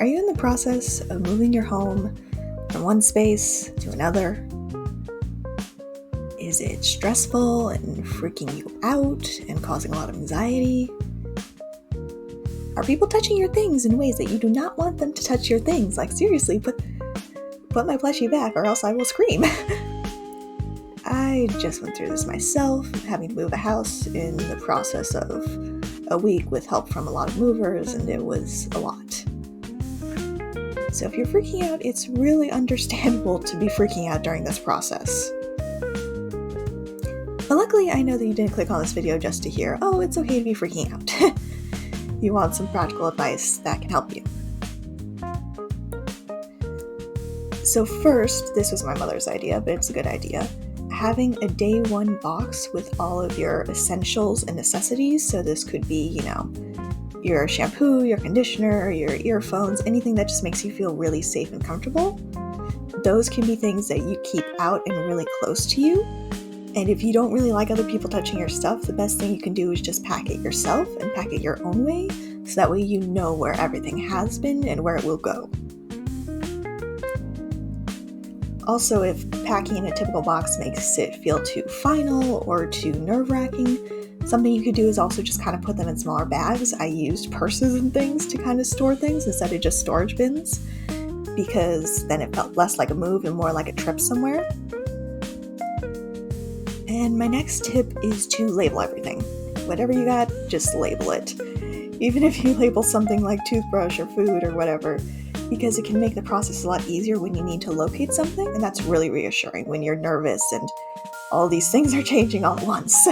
Are you in the process of moving your home from one space to another? Is it stressful and freaking you out and causing a lot of anxiety? Are people touching your things in ways that you do not want them to touch your things? Like, seriously, put my plushie back or else I will scream. I just went through this myself, having to move a house in the process of a week with help from a lot of movers, and it was a lot. So if you're freaking out, it's really understandable to be freaking out during this process. But luckily, I know that you didn't click on this video just to hear, oh, it's okay to be freaking out. You want some practical advice that can help you. So first, this was my mother's idea, but it's a good idea. Having a day one box with all of your essentials and necessities. So this could be, your shampoo, your conditioner, your earphones, anything that just makes you feel really safe and comfortable. Those can be things that you keep out and really close to you. And if you don't really like other people touching your stuff, the best thing you can do is just pack it yourself and pack it your own way. So that way you know where everything has been and where it will go. Also, if packing in a typical box makes it feel too final or too nerve-wracking, something you could do is also just kind of put them in smaller bags. I used purses and things to kind of store things instead of just storage bins, because then it felt less like a move and more like a trip somewhere. And my next tip is to label everything. Whatever you got, just label it. Even if you label something like toothbrush or food or whatever, because it can make the process a lot easier when you need to locate something, and that's really reassuring when you're nervous and all these things are changing all at once.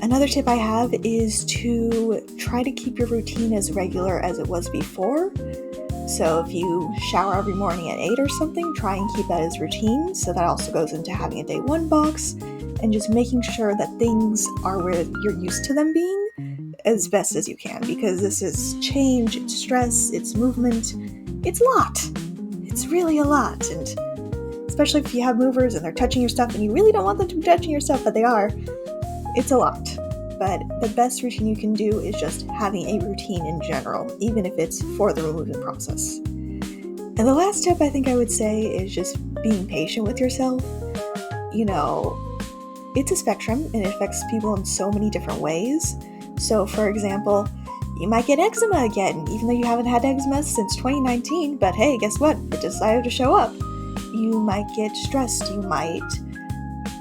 Another tip I have is to try to keep your routine as regular as it was before. So if you shower every morning at 8 or something, try and keep that as routine. So that also goes into having a day one box and just making sure that things are where you're used to them being as best as you can, because this is change, it's stress, it's movement, it's a lot. It's really a lot. And especially if you have movers and they're touching your stuff and you really don't want them to be touching your stuff, but they are, it's a lot. But the best routine you can do is just having a routine in general, even if it's for the removing process. And the last tip I think I would say is just being patient with yourself. It's a spectrum and it affects people in so many different ways. So for example, you might get eczema again, even though you haven't had eczema since 2019, but hey, guess what? It decided to show up. You might get stressed, you might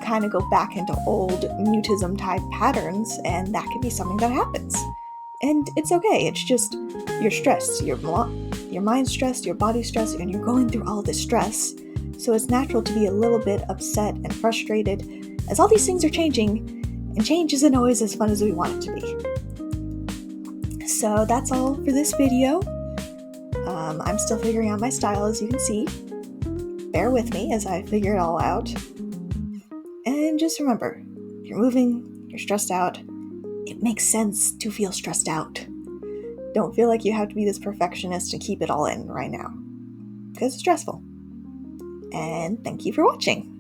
kind of go back into old mutism type patterns, and that could be something that happens. And it's okay, it's just you're stressed, your mind's stressed, your body's stressed, and you're going through all this stress. So it's natural to be a little bit upset and frustrated as all these things are changing, and change isn't always as fun as we want it to be. So that's all for this video. I'm still figuring out my style, as you can see. Bear with me as I figure it all out. And just remember, if you're moving, you're stressed out, it makes sense to feel stressed out. Don't feel like you have to be this perfectionist and keep it all in right now, because it's stressful. And thank you for watching.